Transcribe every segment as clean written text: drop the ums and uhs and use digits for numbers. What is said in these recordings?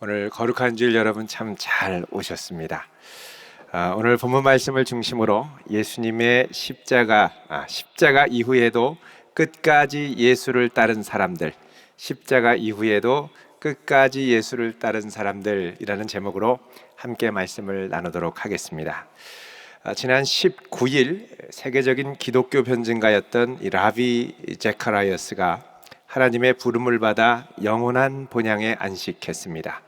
오늘 거룩한 주일 여러분 참 잘 오셨습니다. 오늘 본문 말씀을 중심으로 예수님의 십자가 이후에도 끝까지 예수를 따른 사람들, 십자가 이후에도 끝까지 예수를 따른 사람들이라는 제목으로 함께 말씀을 나누도록 하겠습니다. 지난 19일 세계적인 기독교 변증가였던 이 라비 제카라이어스가 하나님의 부름을 받아 영원한 본향에 안식했습니다.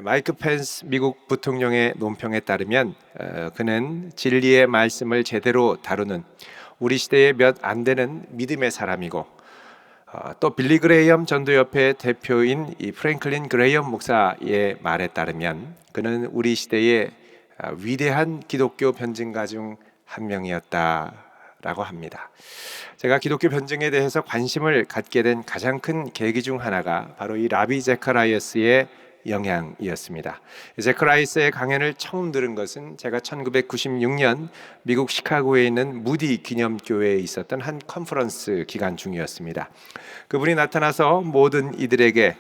마이크 펜스 미국 부통령의 논평에 따르면 그는 진리의 말씀을 제대로 다루는 우리 시대에 몇 안 되는 믿음의 사람이고, 또 빌리 그레이엄 전도협회 대표인 이 프랭클린 그레이엄 목사의 말에 따르면 그는 우리 시대의 위대한 기독교 변증가 중 한 명이었다라고 합니다. 제가 기독교 변증에 대해서 관심을 갖게 된 가장 큰 계기 중 하나가 바로 이 라비 제카라이어스의 영향이었습니다. 제카라이어스의 강연을 처음 들은 것은 제가 1996년 미국 시카고에 있는 무디 기념교회에 있었던 한 컨퍼런스 기간 중이었습니다. 그분이 나타나서 모든 이들에게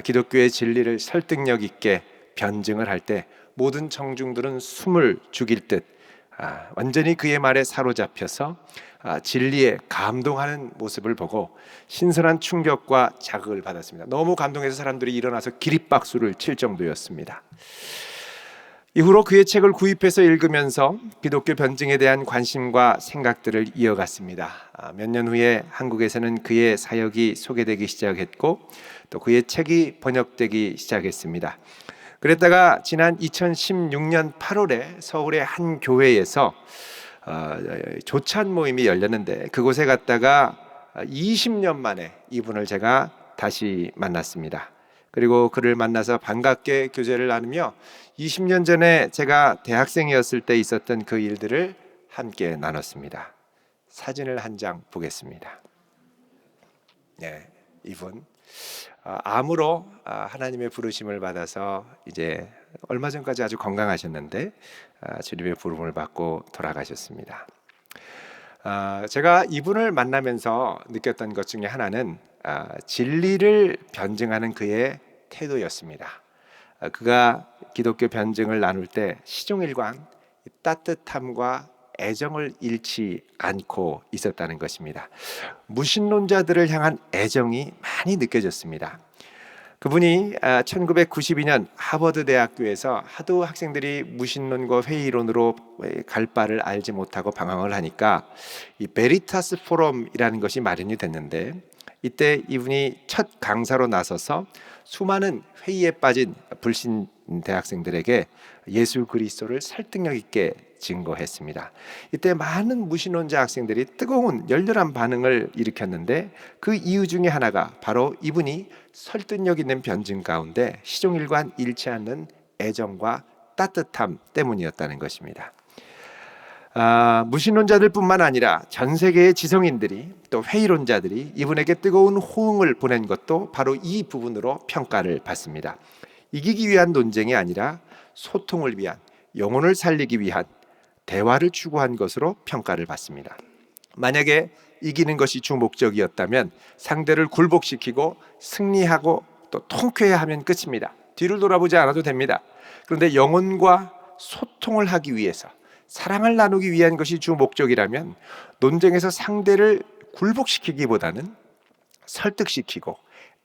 기독교의 진리를 설득력 있게 변증을 할 때 모든 청중들은 숨을 죽일 듯 완전히 그의 말에 사로잡혀서 진리에 감동하는 모습을 보고 신선한 충격과 자극을 받았습니다. 너무 감동해서 사람들이 일어나서 기립박수를 칠 정도였습니다. 이후로 그의 책을 구입해서 읽으면서 기독교 변증에 대한 관심과 생각들을 이어갔습니다. 몇 년 후에 한국에서는 그의 사역이 소개되기 시작했고 또 그의 책이 번역되기 시작했습니다. 그랬다가 지난 2016년 8월에 서울의 한 교회에서 조찬 모임이 열렸는데 그곳에 갔다가 20년 만에 이분을 제가 다시 만났습니다. 그리고 그를 만나서 반갑게 교제를 나누며 20년 전에 제가 대학생이었을 때 있었던 그 일들을 함께 나눴습니다. 사진을 한 장 보겠습니다. 네, 이분 암으로 하나님의 부르심을 받아서 이제 얼마 전까지 아주 건강하셨는데 주님의 부름을 받고 돌아가셨습니다. 제가 이분을 만나면서 느꼈던 것 중에 하나는 진리를 변증하는 그의 태도였습니다. 그가 기독교 변증을 나눌 때 시종일관 따뜻함과 애정을 잃지 않고 있었다는 것입니다. 무신론자들을 향한 애정이 많이 느껴졌습니다. 그분이 1992년 하버드 대학교에서 하도 학생들이 무신론과 회의론으로 갈 바를 알지 못하고 방황을 하니까 이 베리타스 포럼이라는 것이 마련이 됐는데 이때 이분이 첫 강사로 나서서 수많은 회의에 빠진 불신 대학생들에게 예수 그리스도를 설득력 있게 증거했습니다. 이때 많은 무신론자 학생들이 뜨거운 열렬한 반응을 일으켰는데 그 이유 중에 하나가 바로 이분이 설득력 있는 변증 가운데 시종일관 잃지 않는 애정과 따뜻함 때문이었다는 것입니다. 무신론자들뿐만 아니라 전 세계의 지성인들이 또 회의론자들이 이분에게 뜨거운 호응을 보낸 것도 바로 이 부분으로 평가를 받습니다. 이기기 위한 논쟁이 아니라 소통을 위한, 영혼을 살리기 위한 대화를 추구한 것으로 평가를 받습니다. 만약에 이기는 것이 주 목적이었다면 상대를 굴복시키고 승리하고 또 통쾌해하면 끝입니다. 뒤를 돌아보지 않아도 됩니다. 그런데 영혼과 소통을 하기 위해서, 사랑을 나누기 위한 것이 주 목적이라면 논쟁에서 상대를 굴복시키기보다는 설득시키고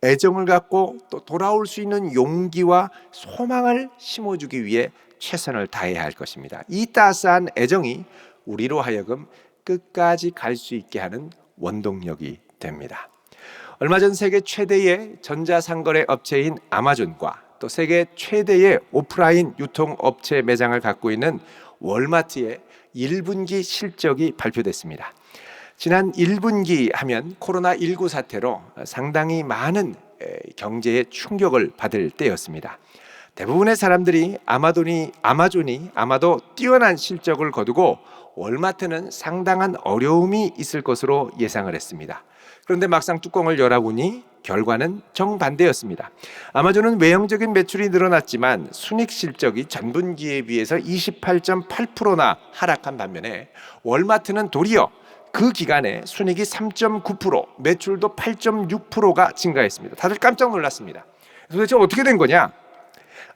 애정을 갖고 또 돌아올 수 있는 용기와 소망을 심어주기 위해 최선을 다해야 할 것입니다. 이 따스한 애정이 우리로 하여금 끝까지 갈 수 있게 하는 원동력이 됩니다. 얼마 전 세계 최대의 전자상거래 업체인 아마존과 또 세계 최대의 오프라인 유통업체 매장을 갖고 있는 월마트의 1분기 실적이 발표됐습니다. 지난 1분기 하면 코로나19 사태로 상당히 많은 경제에 충격을 받을 때였습니다. 대부분의 사람들이 아마존이 아마도 뛰어난 실적을 거두고 월마트는 상당한 어려움이 있을 것으로 예상을 했습니다. 그런데 막상 뚜껑을 열어보니 결과는 정반대였습니다. 아마존은 외형적인 매출이 늘어났지만 순이익 실적이 전분기에 비해서 28.8%나 하락한 반면에 월마트는 도리어 그 기간에 순이익이 3.9%, 매출도 8.6%가 증가했습니다. 다들 깜짝 놀랐습니다. 도대체 어떻게 된 거냐?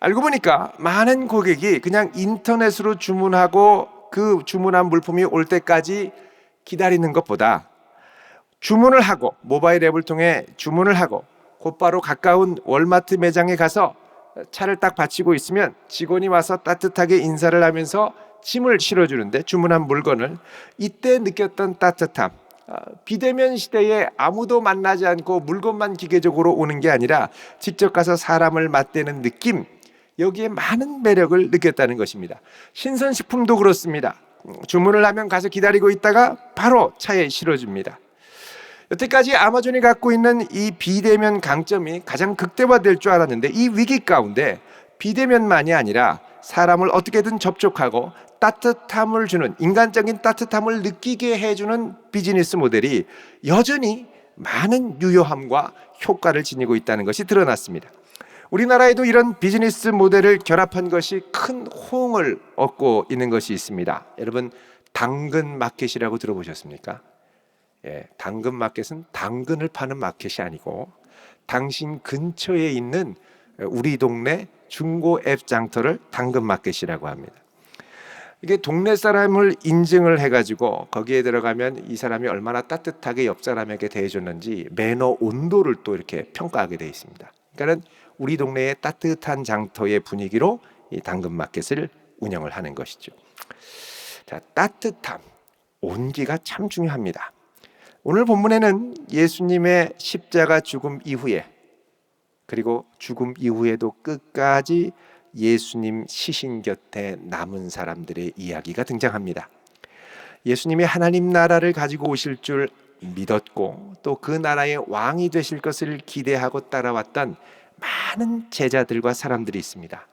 알고 보니까 많은 고객이 그냥 인터넷으로 주문하고 그 주문한 물품이 올 때까지 기다리는 것보다 주문을 하고 모바일 앱을 통해 주문을 하고 곧바로 가까운 월마트 매장에 가서 차를 딱 받치고 있으면 직원이 와서 따뜻하게 인사를 하면서 짐을 실어주는데 주문한 물건을 이때 느꼈던 따뜻함, 비대면 시대에 아무도 만나지 않고 물건만 기계적으로 오는 게 아니라 직접 가서 사람을 맞대는 느낌, 여기에 많은 매력을 느꼈다는 것입니다. 신선식품도 그렇습니다. 주문을 하면 가서 기다리고 있다가 바로 차에 실어줍니다. 여태까지 아마존이 갖고 있는 이 비대면 강점이 가장 극대화될 줄 알았는데 이 위기 가운데 비대면만이 아니라 사람을 어떻게든 접촉하고 따뜻함을 주는, 인간적인 따뜻함을 느끼게 해주는 비즈니스 모델이 여전히 많은 유효함과 효과를 지니고 있다는 것이 드러났습니다. 우리나라에도 이런 비즈니스 모델을 결합한 것이 큰 호응을 얻고 있는 것이 있습니다. 여러분, 당근 마켓이라고 들어보셨습니까? 예, 당근 마켓은 당근을 파는 마켓이 아니고 당신 근처에 있는 우리 동네 중고 앱 장터를 당근 마켓이라고 합니다. 이게 동네 사람을 인증을 해가지고 거기에 들어가면 이 사람이 얼마나 따뜻하게 옆 사람에게 대해줬는지 매너 온도를 또 이렇게 평가하게 되어 있습니다. 그러니까 우리 동네의 따뜻한 장터의 분위기로 이 당근 마켓을 운영을 하는 것이죠. 자, 따뜻함, 온기가 참 중요합니다. 오늘 본문에는 예수님의 십자가 죽음 이후에, 그리고 죽음 이후에도 끝까지 예수님 시신 곁에 남은 사람들의 이야기가 등장합니다. 예수님이 하나님 나라를 가지고 오실 줄 믿었고 또 그 나라의 왕이 되실 것을 기대하고 따라왔던 많은 제자들과 사람들이 있습니다.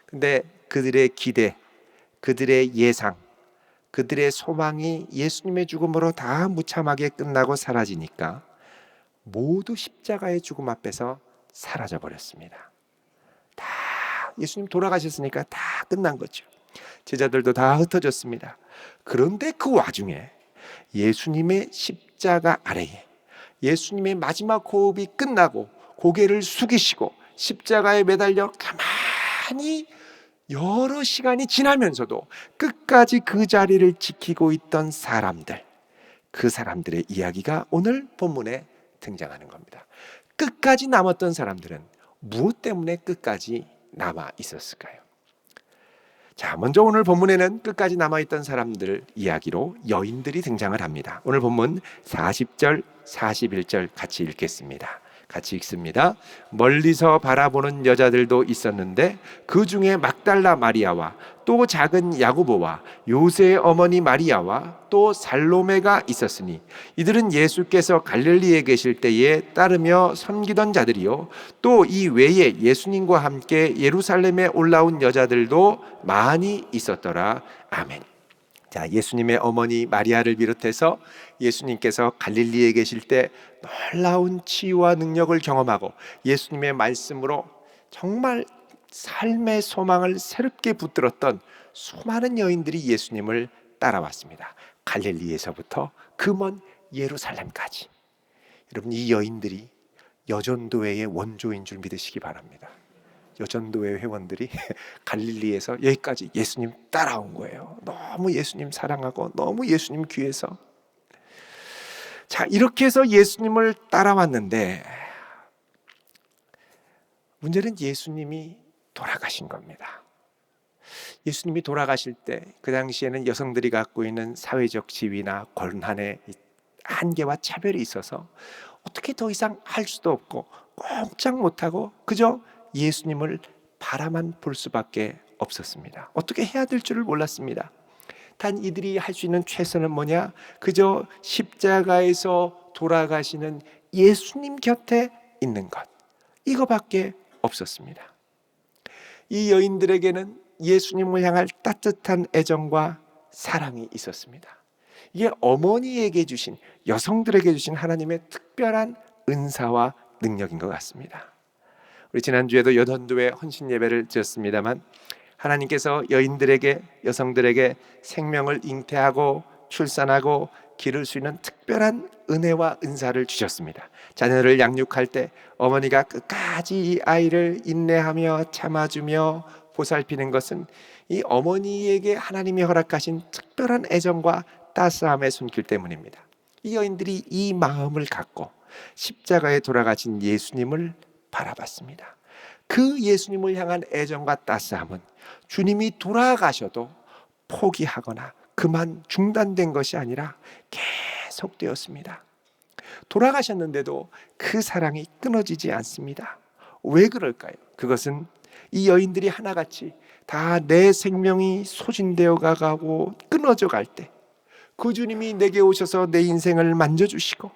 근데 그들의 기대, 그들의 예상, 그들의 소망이 예수님의 죽음으로 다 무참하게 끝나고 사라지니까 모두 십자가의 죽음 앞에서 사라져 버렸습니다. 다 예수님 돌아가셨으니까 다 끝난 거죠. 제자들도 다 흩어졌습니다. 그런데 그 와중에 예수님의 십자가 아래에 예수님의 마지막 호흡이 끝나고 고개를 숙이시고 십자가에 매달려 가만히 여러 시간이 지나면서도 끝까지 그 자리를 지키고 있던 사람들, 그 사람들의 이야기가 오늘 본문에 등장하는 겁니다. 끝까지 남았던 사람들은 무엇 때문에 끝까지 남아 있었을까요? 자, 먼저 오늘 본문에는 끝까지 남아있던 사람들 이야기로 여인들이 등장을 합니다. 오늘 본문 40절, 41절 같이 읽겠습니다. 같이 읽습니다. 멀리서 바라보는 여자들도 있었는데 그 중에 막달라 마리아와 또 작은 야고보와 요새의 어머니 마리아와 또 살로메가 있었으니 이들은 예수께서 갈릴리에 계실 때에 따르며 섬기던 자들이요 또 이 외에 예수님과 함께 예루살렘에 올라온 여자들도 많이 있었더라. 아멘. 자, 예수님의 어머니 마리아를 비롯해서 예수님께서 갈릴리에 계실 때 놀라운 치유와 능력을 경험하고 예수님의 말씀으로 정말 삶의 소망을 새롭게 붙들었던 수많은 여인들이 예수님을 따라왔습니다. 갈릴리에서부터 그 먼 예루살렘까지. 여러분, 이 여인들이 여전도회의 원조인 줄 믿으시기 바랍니다. 여전도회 회원들이 갈릴리에서 여기까지 예수님 따라온 거예요. 너무 예수님 사랑하고 너무 예수님 귀해서. 자, 이렇게 해서 예수님을 따라왔는데 문제는 예수님이 돌아가신 겁니다. 예수님이 돌아가실 때 그 당시에는 여성들이 갖고 있는 사회적 지위나 권한의 한계와 차별이 있어서 어떻게 더 이상 할 수도 없고 꼼짝 못하고 그저 예수님을 바라만 볼 수밖에 없었습니다. 어떻게 해야 될 줄을 몰랐습니다. 단 이들이 할 수 있는 최선은 뭐냐? 그저 십자가에서 돌아가시는 예수님 곁에 있는 것, 이거밖에 없었습니다. 이 여인들에게는 예수님을 향할 따뜻한 애정과 사랑이 있었습니다. 이게 어머니에게 주신, 여성들에게 주신 하나님의 특별한 은사와 능력인 것 같습니다. 우리 지난주에도 여전도회 헌신 예배를 드렸습니다만 하나님께서 여인들에게, 여성들에게 생명을 잉태하고 출산하고 기를 수 있는 특별한 은혜와 은사를 주셨습니다. 자녀를 양육할 때 어머니가 끝까지 이 아이를 인내하며 참아주며 보살피는 것은 이 어머니에게 하나님이 허락하신 특별한 애정과 따스함의 손길 때문입니다. 이 여인들이 이 마음을 갖고 십자가에 돌아가신 예수님을 바라봤습니다. 그 예수님을 향한 애정과 따스함은 주님이 돌아가셔도 포기하거나 그만 중단된 것이 아니라 계속되었습니다. 돌아가셨는데도 그 사랑이 끊어지지 않습니다. 왜 그럴까요? 그것은 이 여인들이 하나같이 다 내 생명이 소진되어 가고 끊어져 갈 때 그 주님이 내게 오셔서 내 인생을 만져주시고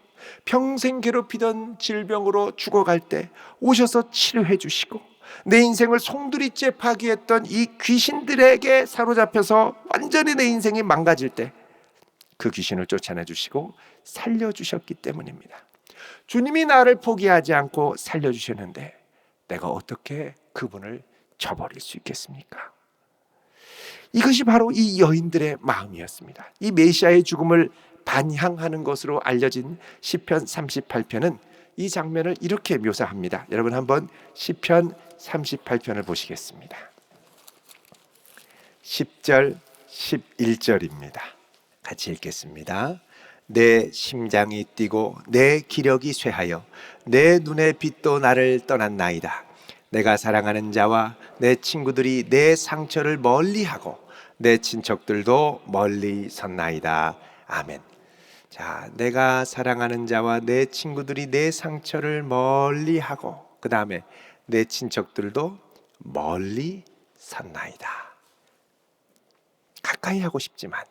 평생 괴롭히던 질병으로 죽어갈 때 오셔서 치료해 주시고 내 인생을 송두리째 파괴했던 이 귀신들에게 사로잡혀서 완전히 내 인생이 망가질 때 그 귀신을 쫓아내 주시고 살려주셨기 때문입니다. 주님이 나를 포기하지 않고 살려주셨는데 내가 어떻게 그분을 저버릴 수 있겠습니까? 이것이 바로 이 여인들의 마음이었습니다. 이 메시아의 죽음을 반향하는 것으로 알려진 시편 38편은 이 장면을 이렇게 묘사합니다. 여러분 한번 시편 38편을 보시겠습니다. 10절 11절입니다. 같이 읽겠습니다. 내 심장이 뛰고 내 기력이 쇠하여 내 눈의 빛도 나를 떠났나이다. 내가 사랑하는 자와 내 친구들이 내 상처를 멀리하고 내 친척들도 멀리 섰나이다. 아멘. 자, 내가 사랑하는 자와 내 친구들이 내 상처를 멀리하고 그 다음에 내 친척들도 멀리 섰나이다. 가까이 하고 싶지만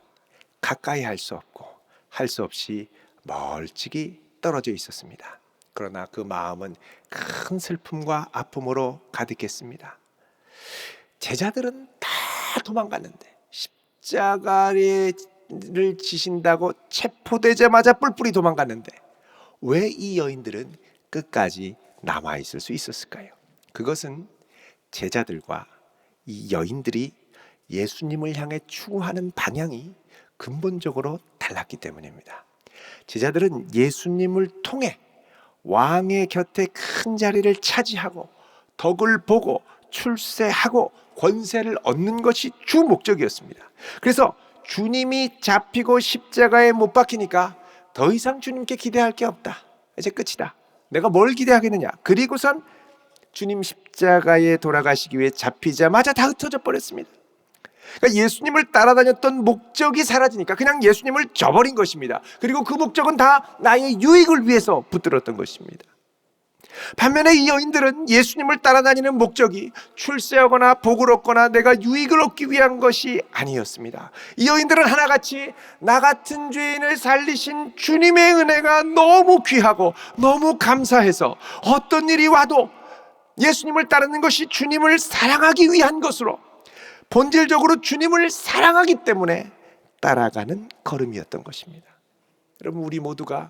가까이 할 수 없고 할 수 없이 멀찍이 떨어져 있었습니다. 그러나 그 마음은 큰 슬픔과 아픔으로 가득했습니다. 제자들은 다 도망갔는데 십자가를 지신다고 체포되자마자 뿔뿔이 도망갔는데 왜 이 여인들은 끝까지 남아있을 수 있었을까요? 그것은 제자들과 이 여인들이 예수님을 향해 추구하는 방향이 근본적으로 달랐기 때문입니다. 제자들은 예수님을 통해 왕의 곁에 큰 자리를 차지하고 덕을 보고 출세하고 권세를 얻는 것이 주 목적이었습니다. 그래서 주님이 잡히고 십자가에 못 박히니까 더 이상 주님께 기대할 게 없다. 이제 끝이다. 내가 뭘 기대하겠느냐. 그리고선 주님 십자가에 돌아가시기 위해 잡히자마자 다 흩어져 버렸습니다. 그러니까 예수님을 따라다녔던 목적이 사라지니까 그냥 예수님을 저버린 것입니다. 그리고 그 목적은 다 나의 유익을 위해서 붙들었던 것입니다. 반면에 이 여인들은 예수님을 따라다니는 목적이 출세하거나 복을 얻거나 내가 유익을 얻기 위한 것이 아니었습니다. 이 여인들은 하나같이 나 같은 죄인을 살리신 주님의 은혜가 너무 귀하고 너무 감사해서 어떤 일이 와도 예수님을 따르는 것이 주님을 사랑하기 위한 것으로 본질적으로 주님을 사랑하기 때문에 따라가는 걸음이었던 것입니다. 여러분, 우리 모두가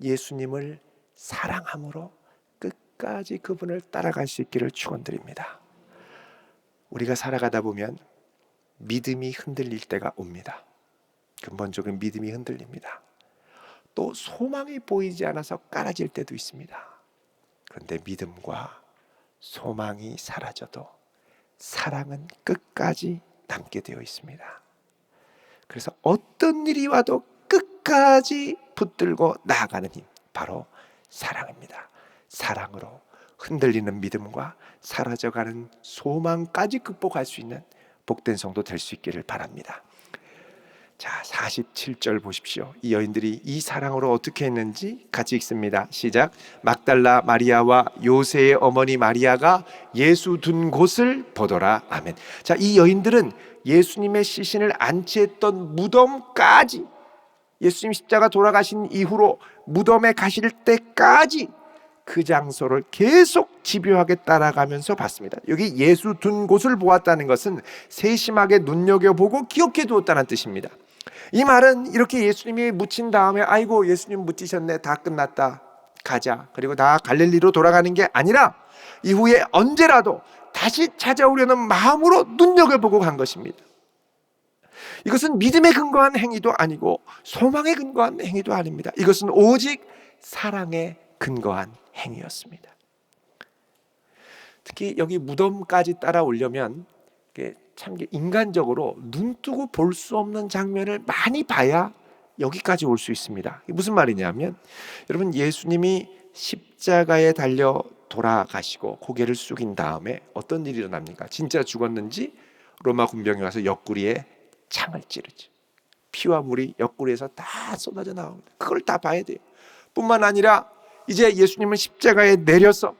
예수님을 사랑함으로 끝까지 그분을 따라갈 수 있기를 축원드립니다. 우리가 살아가다 보면 믿음이 흔들릴 때가 옵니다. 근본적인 믿음이 흔들립니다. 또 소망이 보이지 않아서 깔아질 때도 있습니다. 그런데 믿음과 소망이 사라져도 사랑은 끝까지 남게 되어 있습니다. 그래서 어떤 일이 와도 끝까지 붙들고 나아가는 힘, 바로 사랑입니다. 사랑으로 흔들리는 믿음과 사라져가는 소망까지 극복할 수 있는 복된 성도 될 수 있기를 바랍니다. 자, 47절 보십시오. 이 여인들이 이 사랑으로 어떻게 했는지 같이 읽습니다. 시작. 막달라 마리아와 요새의 어머니 마리아가 예수 둔 곳을 보더라. 아멘. 자, 이 여인들은 예수님의 시신을 안치했던 무덤까지, 예수님 십자가 돌아가신 이후로 무덤에 가실 때까지 그 장소를 계속 집요하게 따라가면서 봤습니다. 여기 예수 둔 곳을 보았다는 것은 세심하게 눈여겨보고 기억해 두었다는 뜻입니다. 이 말은 이렇게 예수님이 묻힌 다음에 아이고 예수님 묻히셨네, 다 끝났다, 가자, 그리고 다 갈릴리로 돌아가는 게 아니라 이후에 언제라도 다시 찾아오려는 마음으로 눈여겨보고 간 것입니다. 이것은 믿음에 근거한 행위도 아니고 소망에 근거한 행위도 아닙니다. 이것은 오직 사랑에 근거한 행위였습니다. 특히 여기 무덤까지 따라오려면 참 인간적으로 눈 뜨고 볼 수 없는 장면을 많이 봐야 여기까지 올 수 있습니다. 무슨 말이냐면, 여러분, 예수님이 십자가에 달려 돌아가시고 고개를 숙인 다음에 어떤 일이 일어납니까? 진짜 죽었는지 로마 군병이 와서 옆구리에 창을 찌르죠. 피와 물이 옆구리에서 다 쏟아져 나옵니다. 그걸 다 봐야 돼요. 뿐만 아니라 이제 예수님은 십자가에 내려서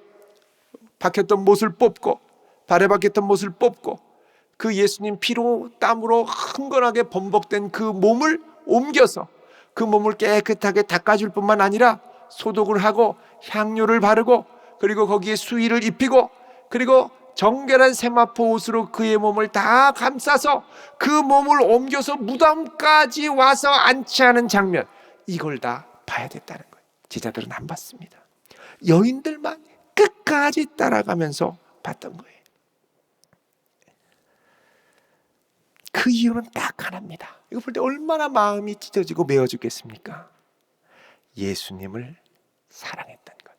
박혔던 못을 뽑고, 발에 박혔던 못을 뽑고, 그 예수님 피로 땀으로 흥건하게 범벅된 그 몸을 옮겨서 그 몸을 깨끗하게 닦아줄 뿐만 아니라 소독을 하고 향료를 바르고, 그리고 거기에 수의를 입히고, 그리고 정결한 세마포 옷으로 그의 몸을 다 감싸서 그 몸을 옮겨서 무덤까지 와서 안치하는 장면, 이걸 다 봐야 됐다는 거예요. 제자들은 안 봤습니다. 여인들만 끝까지 따라가면서 봤던 거예요. 그 이유는 딱 하나입니다. 이거 볼 때 얼마나 마음이 찢어지고 메어 죽겠습니까? 예수님을 사랑했던 것,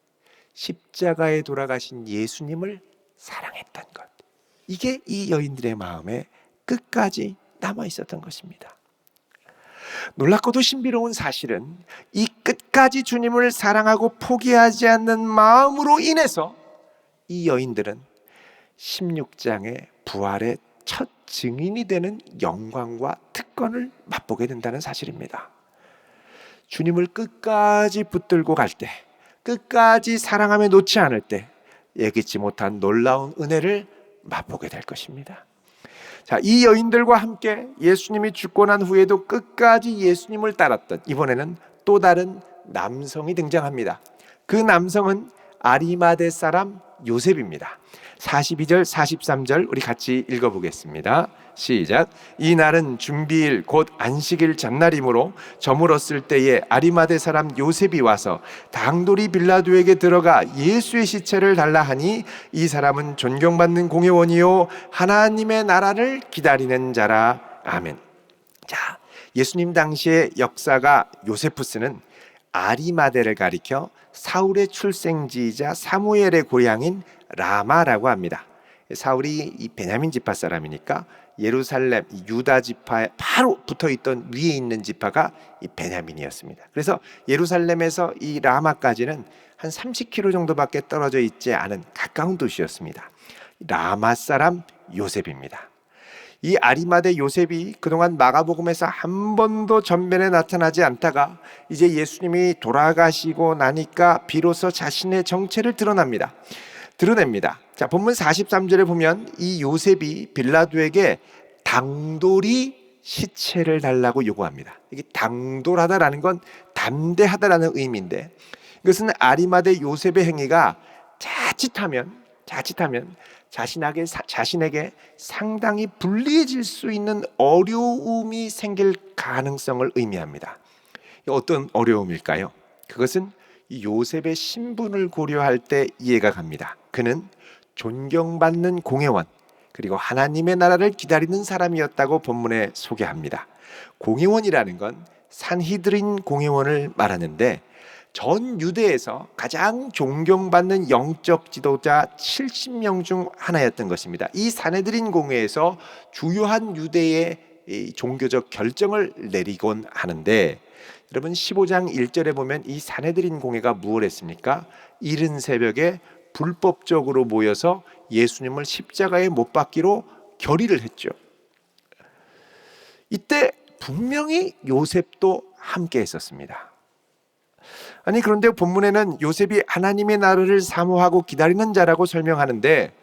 십자가에 돌아가신 예수님을 사랑했던 것, 이게 이 여인들의 마음에 끝까지 남아 있었던 것입니다. 놀랍고도 신비로운 사실은 이 끝까지 주님을 사랑하고 포기하지 않는 마음으로 인해서 이 여인들은 16장의 부활의 첫 증인이 되는 영광과 특권을 맛보게 된다는 사실입니다. 주님을 끝까지 붙들고 갈 때, 끝까지 사랑하며 놓지 않을 때 예기치 못한 놀라운 은혜를 맛보게 될 것입니다. 자, 이 여인들과 함께 예수님이 죽고 난 후에도 끝까지 예수님을 따랐던, 이번에는 또 다른 남성이 등장합니다. 그 남성은 아리마대 사람 요셉입니다. 42절 43절 우리 같이 읽어보겠습니다. 시작. 이 날은 준비일 곧 안식일 전날이므로 저물었을 때에 아리마대 사람 요셉이 와서 당돌이 빌라도에게 들어가 예수의 시체를 달라 하니, 이 사람은 존경받는 공회원이요 하나님의 나라를 기다리는 자라. 아멘. 자, 예수님 당시의 역사가 요세푸스는 아리마대를 가리켜 사울의 출생지이자 사무엘의 고향인 라마라고 합니다. 사울이 이 베냐민 지파 사람이니까 예루살렘 유다 지파에 바로 붙어있던 위에 있는 지파가 이 베냐민이었습니다. 그래서 예루살렘에서 이 라마까지는 한 30km 정도밖에 떨어져 있지 않은 가까운 도시였습니다. 라마 사람 요셉입니다. 이 아리마대 요셉이 그동안 마가복음에서 한 번도 전면에 나타나지 않다가 이제 예수님이 돌아가시고 나니까 비로소 자신의 정체를 드러냅니다. 자, 본문 43절에 보면 이 요셉이 빌라도에게 당돌이 시체를 달라고 요구합니다. 이게 당돌하다라는 건 담대하다라는 의미인데, 이것은 아리마대 요셉의 행위가 자칫하면 자신에게 상당히 불리해질 수 있는 어려움이 생길 가능성을 의미합니다. 어떤 어려움일까요? 그것은 요셉의 신분을 고려할 때 이해가 갑니다. 그는 존경받는 공회원, 그리고 하나님의 나라를 기다리는 사람이었다고 본문에 소개합니다. 공회원이라는 건 산히드린 공회원을 말하는데, 전 유대에서 가장 존경받는 영적 지도자 70명 중 하나였던 것입니다. 이 산헤드린 공회에서 주요한 유대의 종교적 결정을 내리곤 하는데, 여러분 15장 1절에 보면 이 산헤드린 공회가 무엇을 했습니까? 이른 새벽에 불법적으로 모여서 예수님을 십자가에 못 박기로 결의를 했죠. 이때 분명히 요셉도 함께 했었습니다. 아니, 그런데 본문에는 요셉이 하나님의 나라를 사모하고 기다리는 자라고 설명하는데,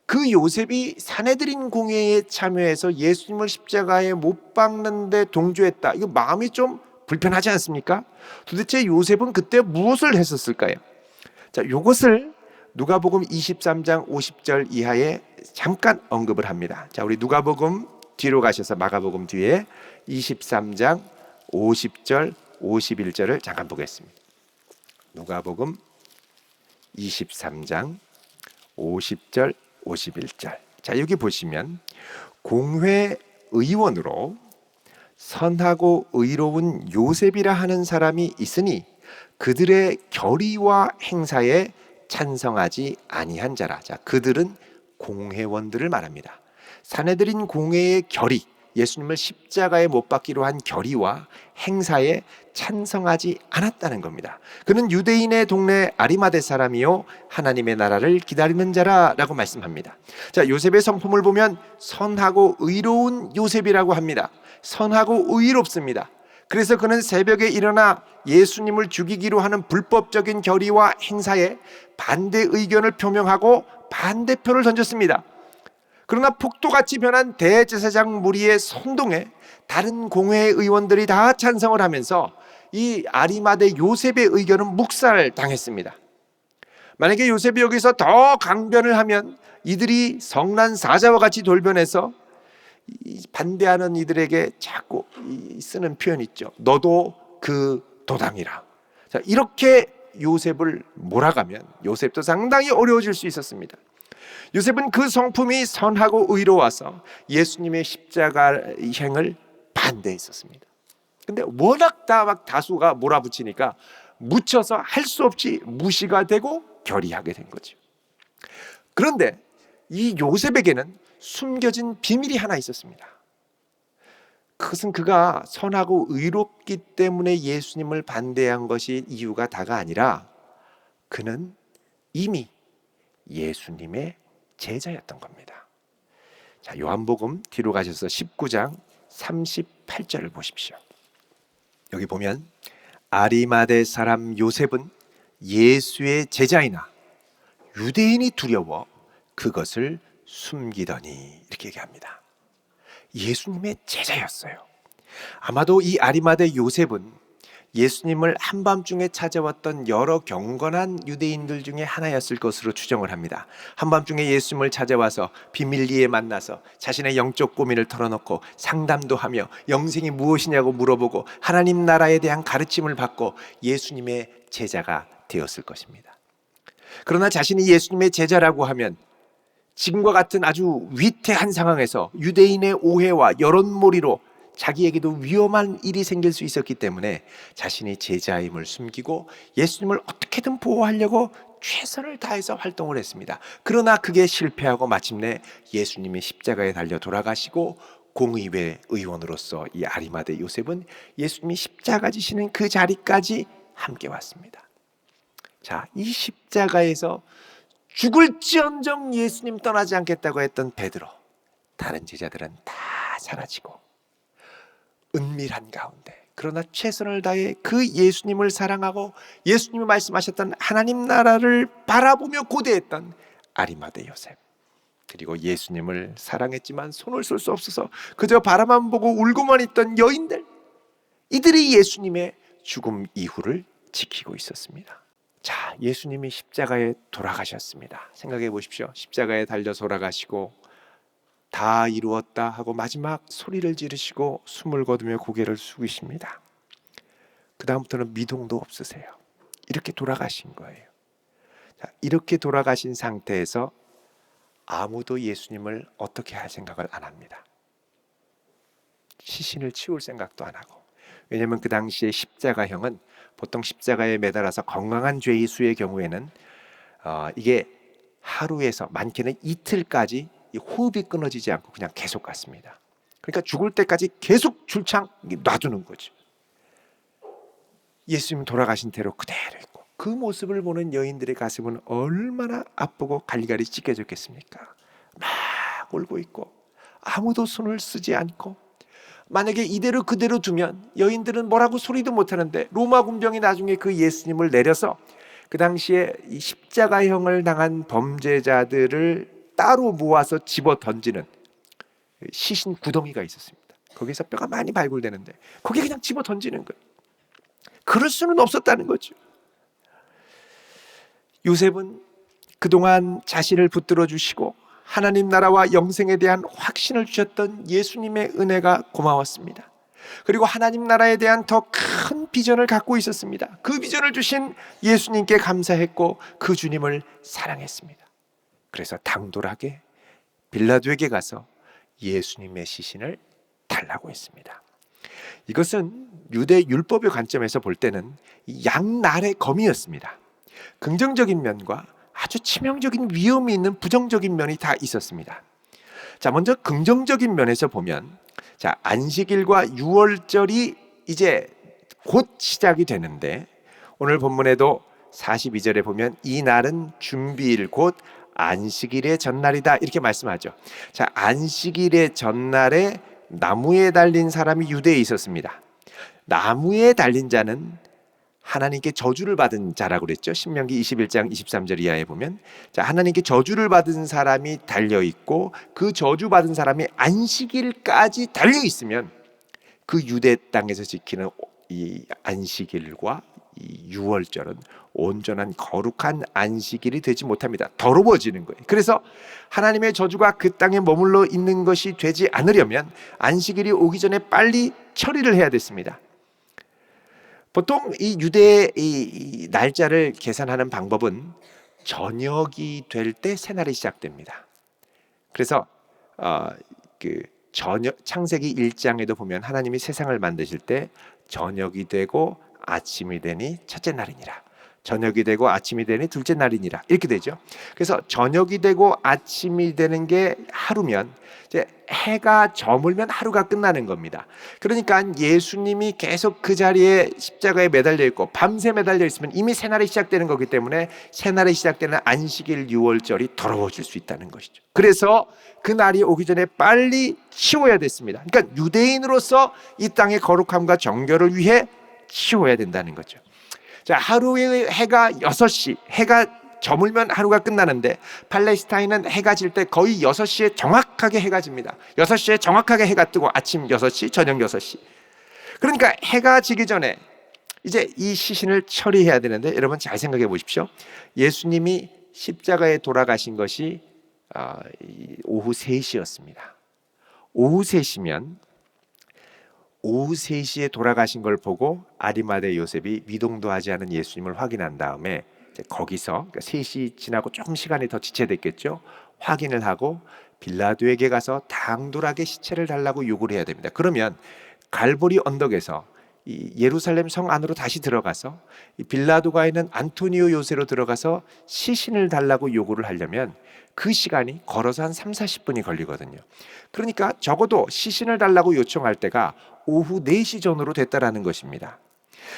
그 요셉이 산헤드린 공회에 참여해서 예수님을 십자가에 못 박는데 동조했다. 이거 마음이 좀 불편하지 않습니까? 도대체 요셉은 그때 무엇을 했었을까요? 자, 이것을 누가복음 23장 50절 이하에 잠깐 언급을 합니다. 자, 우리 누가복음 뒤로 가셔서 마가복음 뒤에 23장 50절 51절을 잠깐 보겠습니다. 누가복음 23장 50절 51절. 자, 여기 보시면 공회 의원으로 선하고 의로운 요셉이라 하는 사람이 있으니 그들의 결의와 행사에 찬성하지 아니한 자라. 자, 그들은 공회원들을 말합니다. 사내들인 공회의 결의, 예수님을 십자가에 못 박기로 한 결의와 행사에 찬성하지 않았다는 겁니다. 그는 유대인의 동네 아리마대 사람이요 하나님의 나라를 기다리는 자라라고 말씀합니다. 자, 요셉의 성품을 보면 선하고 의로운 요셉이라고 합니다. 선하고 의롭습니다. 그래서 그는 새벽에 일어나 예수님을 죽이기로 하는 불법적인 결의와 행사에 반대 의견을 표명하고 반대표를 던졌습니다. 그러나 폭도같이 변한 대제사장 무리의 선동에 다른 공회 의원들이 다 찬성을 하면서 이 아리마대 요셉의 의견은 묵살당했습니다. 만약에 요셉이 여기서 더 강변을 하면 이들이 성난 사자와 같이 돌변해서 반대하는 이들에게 자꾸 쓰는 표현이 있죠. 너도 그 도당이라. 자, 이렇게 요셉을 몰아가면 요셉도 상당히 어려워질 수 있었습니다. 요셉은 그 성품이 선하고 의로워서 예수님의 십자가행을 반대했었습니다. 근데 워낙 막 다수가 몰아붙이니까 묻혀서 할 수 없이 무시가 되고 결의하게 된 거죠. 그런데 이 요셉에게는 숨겨진 비밀이 하나 있었습니다. 그것은 그가 선하고 의롭기 때문에 예수님을 반대한 것이 이유가 다가 아니라 그는 이미 예수님의 제자였던 겁니다. 자, 요한복음 뒤로 가셔서 19장 38절을 보십시오. 여기 보면 아리마대 사람 요셉은 예수의 제자이나 유대인이 두려워 그것을 숨기더니 이렇게 얘기합니다. 예수님의 제자였어요. 아마도 이 아리마대 요셉은 예수님을 한밤중에 찾아왔던 여러 경건한 유대인들 중에 하나였을 것으로 추정을 합니다. 한밤중에 예수님을 찾아와서 비밀리에 만나서 자신의 영적 고민을 털어놓고 상담도 하며 영생이 무엇이냐고 물어보고 하나님 나라에 대한 가르침을 받고 예수님의 제자가 되었을 것입니다. 그러나 자신이 예수님의 제자라고 하면 지금과 같은 아주 위태한 상황에서 유대인의 오해와 여론몰이로 자기에게도 위험한 일이 생길 수 있었기 때문에 자신이 제자임을 숨기고 예수님을 어떻게든 보호하려고 최선을 다해서 활동을 했습니다. 그러나 그게 실패하고 마침내 예수님이 십자가에 달려 돌아가시고 공의회 의원으로서 이 아리마대 요셉은 예수님이 십자가 지시는 그 자리까지 함께 왔습니다. 자, 이 십자가에서 죽을지언정 예수님 떠나지 않겠다고 했던 베드로, 다른 제자들은 다 사라지고 은밀한 가운데 그러나 최선을 다해 그 예수님을 사랑하고 예수님이 말씀하셨던 하나님 나라를 바라보며 고대했던 아리마대 요셉, 그리고 예수님을 사랑했지만 손을 쓸 수 없어서 그저 바라만 보고 울고만 있던 여인들, 이들이 예수님의 죽음 이후를 지키고 있었습니다. 자, 예수님이 십자가에 돌아가셨습니다. 생각해 보십시오. 십자가에 달려 돌아가시고 다 이루었다 하고 마지막 소리를 지르시고 숨을 거두며 고개를 숙이십니다. 그 다음부터는 미동도 없으세요. 이렇게 돌아가신 거예요. 자, 이렇게 돌아가신 상태에서 아무도 예수님을 어떻게 할 생각을 안 합니다. 시신을 치울 생각도 안 하고. 왜냐하면 그 당시에 십자가형은 보통 십자가에 매달아서 건강한 죄수의 경우에는 이게 하루에서 많게는 이틀까지 호흡이 끊어지지 않고 그냥 계속 갔습니다. 그러니까 죽을 때까지 계속 줄창 놔두는 거죠. 예수님 돌아가신 대로 그대로 있고 그 모습을 보는 여인들의 가슴은 얼마나 아프고 갈리갈리 찢겨졌겠습니까? 막 울고 있고 아무도 손을 쓰지 않고, 만약에 이대로 그대로 두면 여인들은 뭐라고 소리도 못하는데 로마 군병이 나중에 그 예수님을 내려서 그 당시에 이 십자가형을 당한 범죄자들을 따로 모아서 집어 던지는 시신 구덩이가 있었습니다. 거기서 뼈가 많이 발굴되는데 거기 그냥 집어 던지는 거예요. 그럴 수는 없었다는 거죠. 요셉은 그동안 자신을 붙들어 주시고 하나님 나라와 영생에 대한 확신을 주셨던 예수님의 은혜가 고마웠습니다. 그리고 하나님 나라에 대한 더 큰 비전을 갖고 있었습니다. 그 비전을 주신 예수님께 감사했고 그 주님을 사랑했습니다. 그래서 당돌하게 빌라도에게 가서 예수님의 시신을 달라고 했습니다. 이것은 유대 율법의 관점에서 볼 때는 양날의 검이었습니다. 긍정적인 면과 아주 치명적인 위험이 있는 부정적인 면이 다 있었습니다. 자, 먼저 긍정적인 면에서 보면, 자, 안식일과 유월절이 이제 곧 시작이 되는데, 오늘 본문에도 42절에 보면 이 날은 준비일 곧 안식일의 전날이다 이렇게 말씀하죠. 자, 안식일의 전날에 나무에 달린 사람이 유대에 있었습니다. 나무에 달린 자는 하나님께 저주를 받은 자라고 그랬죠. 신명기 21장 23절 이하에 보면, 자, 하나님께 저주를 받은 사람이 달려 있고 그 저주 받은 사람이 안식일까지 달려 있으면 그 유대 땅에서 지키는 이 안식일과 이 유월절은 온전한 거룩한 안식일이 되지 못합니다. 더러워지는 거예요. 그래서 하나님의 저주가 그 땅에 머물러 있는 것이 되지 않으려면 안식일이 오기 전에 빨리 처리를 해야 됐습니다. 보통 이 유대의 이 날짜를 계산하는 방법은 저녁이 될 때 새날이 시작됩니다. 그래서 창세기 1장에도 보면 하나님이 세상을 만드실 때 저녁이 되고 아침이 되니 첫째 날이니라, 저녁이 되고 아침이 되니 둘째 날이니라 이렇게 되죠. 그래서 저녁이 되고 아침이 되는 게 하루면 이제 해가 저물면 하루가 끝나는 겁니다. 그러니까 예수님이 계속 그 자리에 십자가에 매달려 있고 밤새 매달려 있으면 이미 새날이 시작되는 거기 때문에 새날이 시작되는 안식일 유월절이 더러워질 수 있다는 것이죠. 그래서 그 날이 오기 전에 빨리 치워야 됐습니다. 그러니까 유대인으로서 이 땅의 거룩함과 정결을 위해 치워야 된다는 거죠. 자, 하루에 해가 6시, 해가 저물면 하루가 끝나는데 팔레스타인은 해가 질 때 거의 6시에 정확하게 해가 집니다. 6시에 정확하게 해가 뜨고 아침 6시, 저녁 6시. 그러니까 해가 지기 전에 이제 이 시신을 처리해야 되는데, 여러분 잘 생각해 보십시오. 예수님이 십자가에 돌아가신 것이 오후 3시였습니다. 오후 3시면 오후 3시에 돌아가신 걸 보고 아리마대 요셉이 미동도 하지 않은 예수님을 확인한 다음에 거기서 3시 지나고 조금 시간이 더 지체됐겠죠. 확인을 하고 빌라도에게 가서 당돌하게 시체를 달라고 요구를 해야 됩니다. 그러면 갈보리 언덕에서 이 예루살렘 성 안으로 다시 들어가서 이 빌라도가 있는 안토니오 요새로 들어가서 시신을 달라고 요구를 하려면 그 시간이 걸어서 한 30-40분이 걸리거든요. 그러니까 적어도 시신을 달라고 요청할 때가 오후 4시 전후로 됐다라는 것입니다.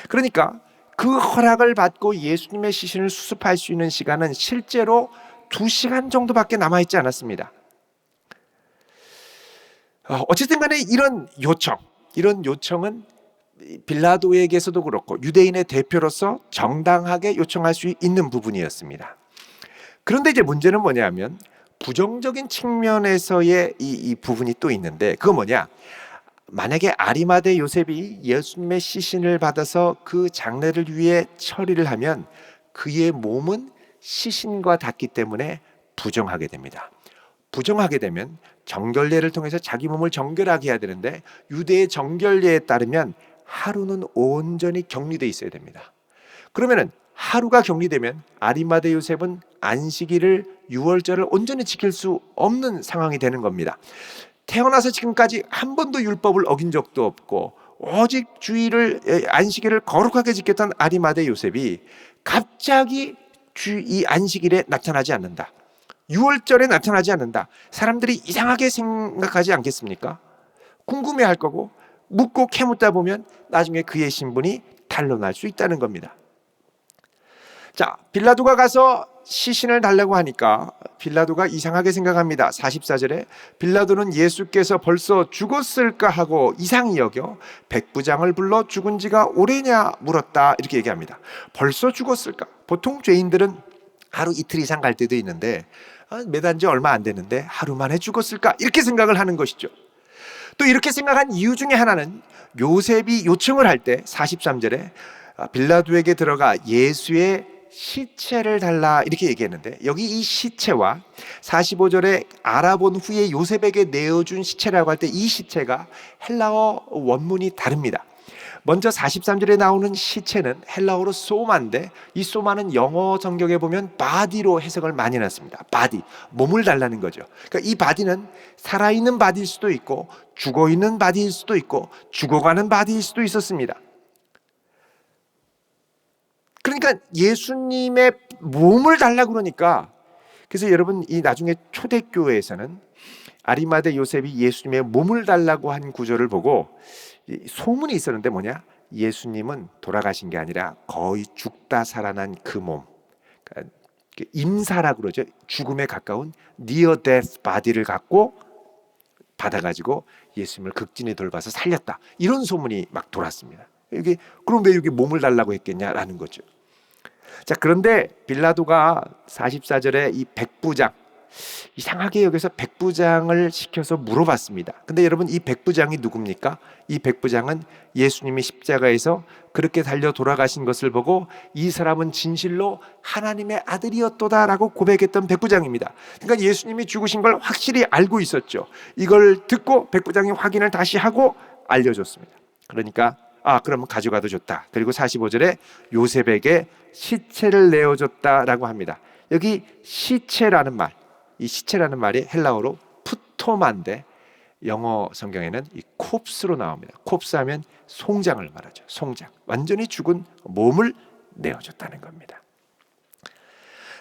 그러니까 그 허락을 받고 예수님의 시신을 수습할 수 있는 시간은 실제로 2시간 정도밖에 남아있지 않았습니다. 어쨌든 간에 이런 요청은 빌라도에게서도 그렇고 유대인의 대표로서 정당하게 요청할 수 있는 부분이었습니다. 그런데 이제 문제는 뭐냐면 부정적인 측면에서의 이 부분이 또 있는데, 그거 뭐냐? 만약에 아리마대 요셉이 예수님의 시신을 받아서 그 장례를 위해 처리를 하면 그의 몸은 시신과 닿기 때문에 부정하게 됩니다. 부정하게 되면 정결례를 통해서 자기 몸을 정결하게 해야 되는데, 유대의 정결례에 따르면 하루는 온전히 격리되어 있어야 됩니다. 그러면은 하루가 격리되면 아리마대 요셉은 안식일을 유월절을 온전히 지킬 수 없는 상황이 되는 겁니다. 태어나서 지금까지 한 번도 율법을 어긴 적도 없고 오직 주일을 안식일을 거룩하게 지켰던 아리마대 요셉이 갑자기 이 안식일에 나타나지 않는다, 유월절에 나타나지 않는다, 사람들이 이상하게 생각하지 않겠습니까? 궁금해할 거고 묻고 캐묻다 보면 나중에 그의 신분이 탄로날 수 있다는 겁니다. 자, 빌라도가 가서 시신을 달라고 하니까 빌라도가 이상하게 생각합니다. 44절에 빌라도는 예수께서 벌써 죽었을까 하고 이상히 여겨 백부장을 불러 죽은 지가 오래냐 물었다 이렇게 얘기합니다. 벌써 죽었을까? 보통 죄인들은 하루 이틀 이상 갈 때도 있는데 매단 지 얼마 안 되는데 하루 만에 죽었을까? 이렇게 생각을 하는 것이죠. 또 이렇게 생각한 이유 중에 하나는 요셉이 요청을 할 때 43절에 빌라도에게 들어가 예수의 시체를 달라 이렇게 얘기했는데, 여기 이 시체와 45절에 알아본 후에 요셉에게 내어준 시체라고 할 때 이 시체가 헬라어 원문이 다릅니다. 먼저 43절에 나오는 시체는 헬라어로 소마인데, 이 소마는 영어 성경에 보면 바디로 해석을 많이 해놨습니다. 바디, 몸을 달라는 거죠. 그러니까 이 바디는 살아있는 바디일 수도 있고 죽어있는 바디일 수도 있고 죽어가는 바디일 수도 있었습니다. 그러니까 예수님의 몸을 달라고 그러니까, 그래서 여러분 이 나중에 초대교회에서는 아리마대 요셉이 예수님의 몸을 달라고 한 구절을 보고 소문이 있었는데, 뭐냐? 예수님은 돌아가신 게 아니라 거의 죽다 살아난 그 몸, 그러니까 임사라고 그러죠. 죽음에 가까운 near death body를 갖고 받아가지고 예수님을 극진히 돌봐서 살렸다, 이런 소문이 막 돌았습니다. 이게 그럼 왜 이렇게 몸을 달라고 했겠냐라는 거죠. 자, 그런데 빌라도가 44절에 이 백부장, 이상하게 여기서 백부장을 시켜서 물어봤습니다. 근데 여러분, 이 백부장이 누굽니까? 이 백부장은 예수님이 십자가에서 그렇게 달려 돌아가신 것을 보고 이 사람은 진실로 하나님의 아들이었도다라고 고백했던 백부장입니다. 그러니까 예수님이 죽으신 걸 확실히 알고 있었죠. 이걸 듣고 백부장이 확인을 다시 하고 알려줬습니다. 그러니까 그러면 가져가도 좋다. 그리고 45절에 요셉에게 시체를 내어줬다라고 합니다. 여기 시체라는 말, 이 시체라는 말이 헬라어로 푸토마인데 영어 성경에는 이 콥스로 나옵니다. 콥스 하면 송장을 말하죠. 송장, 완전히 죽은 몸을 내어줬다는 겁니다.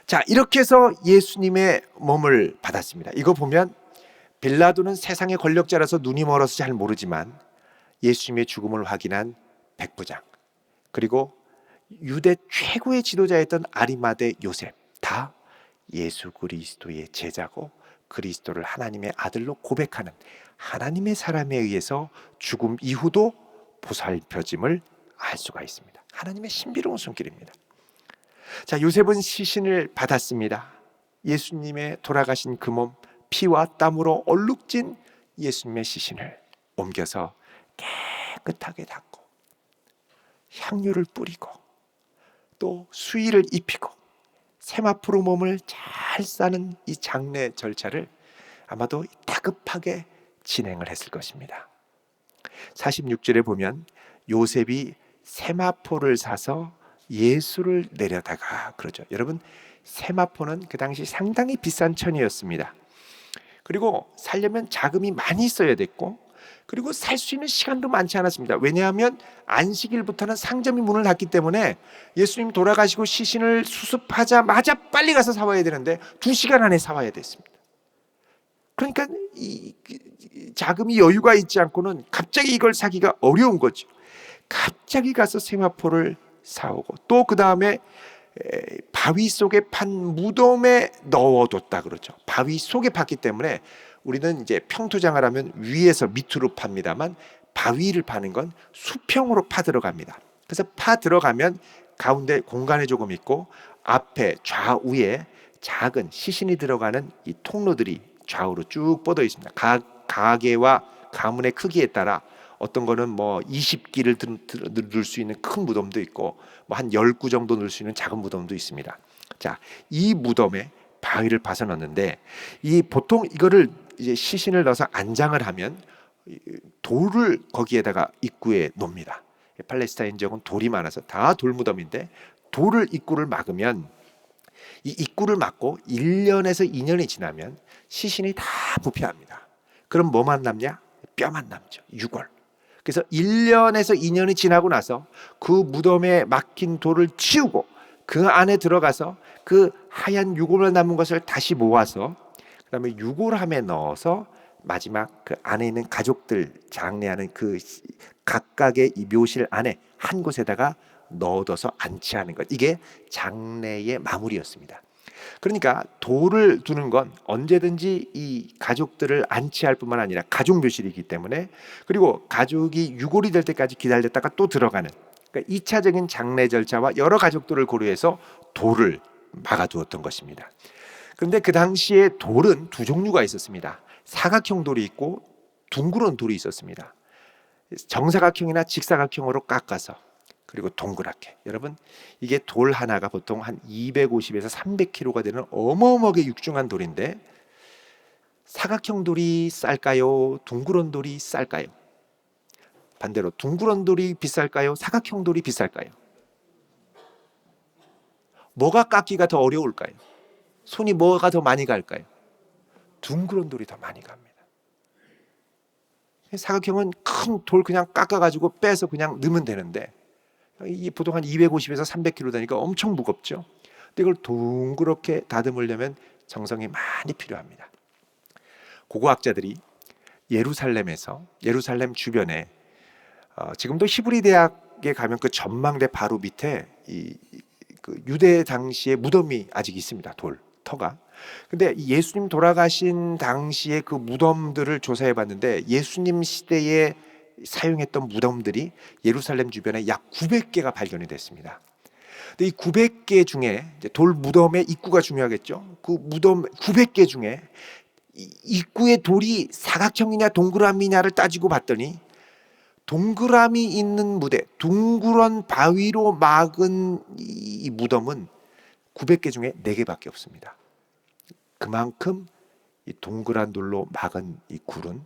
자, 이렇게 해서 예수님의 몸을 받았습니다. 이거 보면 빌라도는 세상의 권력자라서 눈이 멀어서 잘 모르지만 예수님의 죽음을 확인한 백부장, 그리고 유대 최고의 지도자였던 아리마대 요셉, 다 예수 그리스도의 제자고 그리스도를 하나님의 아들로 고백하는 하나님의 사람에 의해서 죽음 이후도 보살펴짐을 알 수가 있습니다. 하나님의 신비로운 손길입니다. 자, 요셉은 시신을 받았습니다. 예수님의 돌아가신 그 몸, 피와 땀으로 얼룩진 예수님의 시신을 옮겨서 깨끗하게 닦고 향유를 뿌리고 또 수의를 입히고 세마포로 몸을 잘 싸는 이 장례 절차를 아마도 다급하게 진행을 했을 것입니다. 46절에 보면 요셉이 세마포를 사서 예수를 내려다가 그러죠. 여러분, 세마포는 그 당시 상당히 비싼 천이었습니다. 그리고 살려면 자금이 많이 있어야 됐고, 그리고 살 수 있는 시간도 많지 않았습니다. 왜냐하면 안식일부터는 상점이 문을 닫기 때문에 예수님 돌아가시고 시신을 수습하자마자 빨리 가서 사와야 되는데 2시간 안에 사와야 됐습니다. 그러니까 이 자금이 여유가 있지 않고는 갑자기 이걸 사기가 어려운 거죠. 갑자기 가서 세마포를 사오고 또 그 다음에 바위 속에 판 무덤에 넣어뒀다 그러죠. 바위 속에 팠기 때문에 우리는 이제 평토장을 하면 위에서 밑으로 팝니다만 바위를 파는 건 수평으로 파 들어갑니다. 그래서 파 들어가면 가운데 공간이 조금 있고 앞에 좌우에 작은 시신이 들어가는 이 통로들이 좌우로 쭉 뻗어 있습니다. 가게와 가문의 크기에 따라 어떤 거는 뭐 20기를 넣을 수 있는 큰 무덤도 있고 뭐 한 10구 정도 넣을 수 있는 작은 무덤도 있습니다. 자, 이 무덤에 바위를 파서 넣는데 이 보통 이거를 이제 시신을 넣어서 안장을 하면 돌을 거기에다가 입구에 놓습니다. 팔레스타인 지역은 돌이 많아서 다 돌무덤인데 돌을 입구를 막으면 이 입구를 막고 1년에서 2년이 지나면 시신이 다 부패합니다. 그럼 뭐만 남냐? 뼈만 남죠. 유골. 그래서 1년에서 2년이 지나고 나서 그 무덤에 막힌 돌을 치우고 그 안에 들어가서 그 하얀 유골만 남은 것을 다시 모아서 그다음에 유골함에 넣어서 마지막 그 안에 있는 가족들 장례하는 그 각각의 이 묘실 안에 한 곳에다가 넣어둬서 안치하는 것, 이게 장례의 마무리였습니다. 그러니까 돌을 두는 건 언제든지 이 가족들을 안치할 뿐만 아니라 가족 묘실이기 때문에, 그리고 가족이 유골이 될 때까지 기다렸다가 또 들어가는, 그러니까 2차적인 장례 절차와 여러 가족들을 고려해서 돌을 막아두었던 것입니다. 그런데 그 당시에 돌은 두 종류가 있었습니다. 사각형 돌이 있고 둥그런 돌이 있었습니다. 정사각형이나 직사각형으로 깎아서, 그리고 동그랗게. 여러분, 이게 돌 하나가 보통 한 250에서 300kg가 되는 어마어마하게 육중한 돌인데, 사각형 돌이 쌀까요? 둥그런 돌이 쌀까요? 반대로 둥그런 돌이 비쌀까요? 사각형 돌이 비쌀까요? 뭐가 깎기가 더 어려울까요? 손이 뭐가 더 많이 갈까요? 둥그런 돌이 더 많이 갑니다. 사각형은 큰 돌 그냥 깎아가지고 빼서 그냥 넣으면 되는데 이게 보통 한 250에서 300kg 되니까 엄청 무겁죠. 근데 이걸 둥그렇게 다듬으려면 정성이 많이 필요합니다. 고고학자들이 예루살렘 주변에 지금도 히브리 대학에 가면 그 전망대 바로 밑에 그 유대 당시의 무덤이 아직 있습니다. 터가. 근데 예수님 돌아가신 당시에 그 무덤들을 조사해 봤는데 예수님 시대에 사용했던 무덤들이 예루살렘 주변에 약 900개가 발견이 됐습니다. 근데 이 900개 중에 돌 무덤의 입구가 중요하겠죠. 그 무덤 900개 중에 입구의 돌이 사각형이냐 동그라미냐를 따지고 봤더니 동그라미 있는 무대, 둥그런 바위로 막은 이 무덤은 900개 중에 4개밖에 없습니다. 그만큼 이 동그란 돌로 막은 이 굴은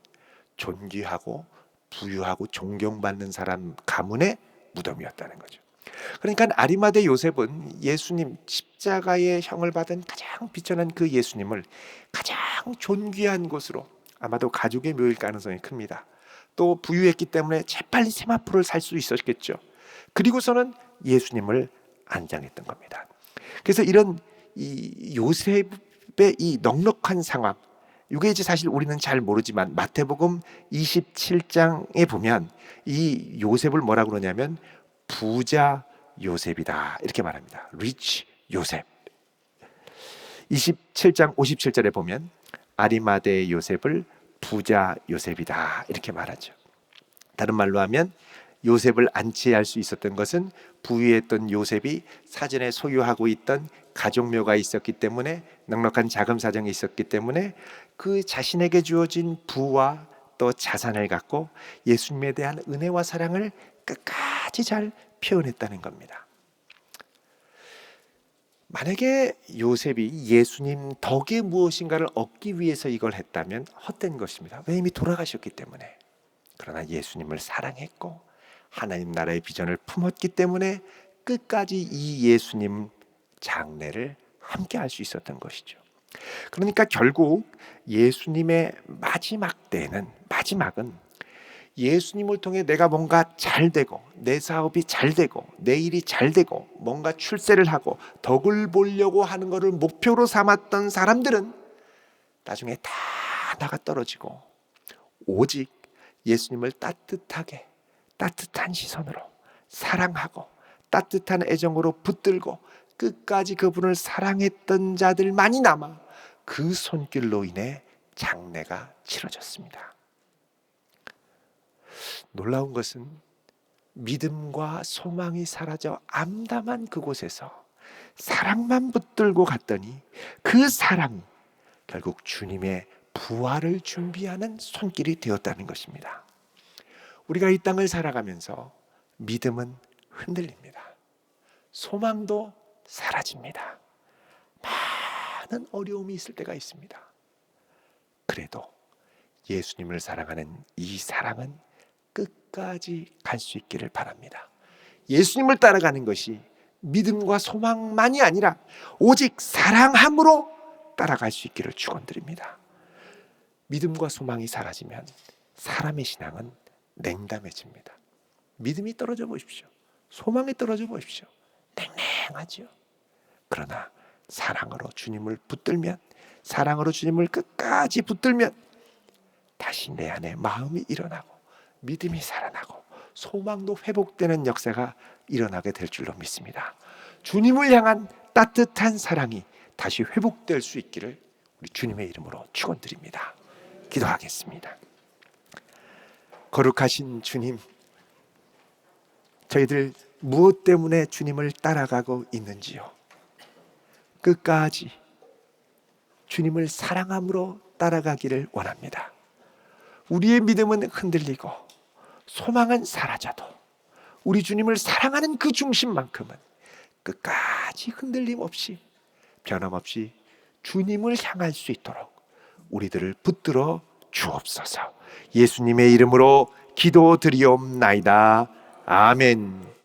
존귀하고 부유하고 존경받는 사람 가문의 무덤이었다는 거죠. 그러니까 아리마대 요셉은 예수님 십자가의 형을 받은 가장 비천한 그 예수님을 가장 존귀한 곳으로 아마도 가족의 묘일 가능성이 큽니다. 또 부유했기 때문에 재빨리 세마포를 살 수 있었겠죠. 그리고서는 예수님을 안장했던 겁니다. 그래서 이런 이 요셉의 이 넉넉한 상황, 이게 이제 사실 우리는 잘 모르지만 마태복음 27장에 보면 이 요셉을 뭐라고 그러냐면 부자 요셉이다 이렇게 말합니다. 리치 요셉. 27장 57절에 보면 아리마대 요셉을 부자 요셉이다 이렇게 말하죠. 다른 말로 하면 요셉을 안치할 수 있었던 것은 부유했던 요셉이 사전에 소유하고 있던 가족묘가 있었기 때문에 넉넉한 자금 사정이 있었기 때문에 그 자신에게 주어진 부와 또 자산을 갖고 예수님에 대한 은혜와 사랑을 끝까지 잘 표현했다는 겁니다. 만약에 요셉이 예수님 덕에 무엇인가를 얻기 위해서 이걸 했다면 헛된 것입니다. 왜 이미 돌아가셨기 때문에. 그러나 예수님을 사랑했고 하나님 나라의 비전을 품었기 때문에 끝까지 이 예수님 장례를 함께 할 수 있었던 것이죠. 그러니까 결국 예수님의 마지막은 예수님을 통해 내가 뭔가 잘 되고 내 사업이 잘 되고 내 일이 잘 되고 뭔가 출세를 하고 덕을 보려고 하는 것을 목표로 삼았던 사람들은 나중에 다 나가 떨어지고 오직 예수님을 따뜻한 시선으로 사랑하고 따뜻한 애정으로 붙들고 끝까지 그분을 사랑했던 자들만이 남아 그 손길로 인해 장례가 치러졌습니다. 놀라운 것은 믿음과 소망이 사라져 암담한 그곳에서 사랑만 붙들고 갔더니 그 사랑이 결국 주님의 부활을 준비하는 손길이 되었다는 것입니다. 우리가 이 땅을 살아가면서 믿음은 흔들립니다. 소망도 사라집니다. 많은 어려움이 있을 때가 있습니다. 그래도 예수님을 사랑하는 이 사랑은 끝까지 갈 수 있기를 바랍니다. 예수님을 따라가는 것이 믿음과 소망만이 아니라 오직 사랑함으로 따라갈 수 있기를 축원드립니다. 믿음과 소망이 사라지면 사람의 신앙은 냉담해집니다. 믿음이 떨어져 보십시오. 소망이 떨어져 보십시오. 냉랭하죠. 그러나 사랑으로 주님을 붙들면, 사랑으로 주님을 끝까지 붙들면 다시 내 안에 마음이 일어나고 믿음이 살아나고 소망도 회복되는 역사가 일어나게 될 줄로 믿습니다. 주님을 향한 따뜻한 사랑이 다시 회복될 수 있기를 우리 주님의 이름으로 축원드립니다. 기도하겠습니다. 거룩하신 주님, 저희들 무엇 때문에 주님을 따라가고 있는지요? 끝까지 주님을 사랑함으로 따라가기를 원합니다. 우리의 믿음은 흔들리고 소망은 사라져도 우리 주님을 사랑하는 그 중심만큼은 끝까지 흔들림 없이 변함없이 주님을 향할 수 있도록 우리들을 붙들어 주옵소서. 예수님의 이름으로 기도드리옵나이다. 아멘.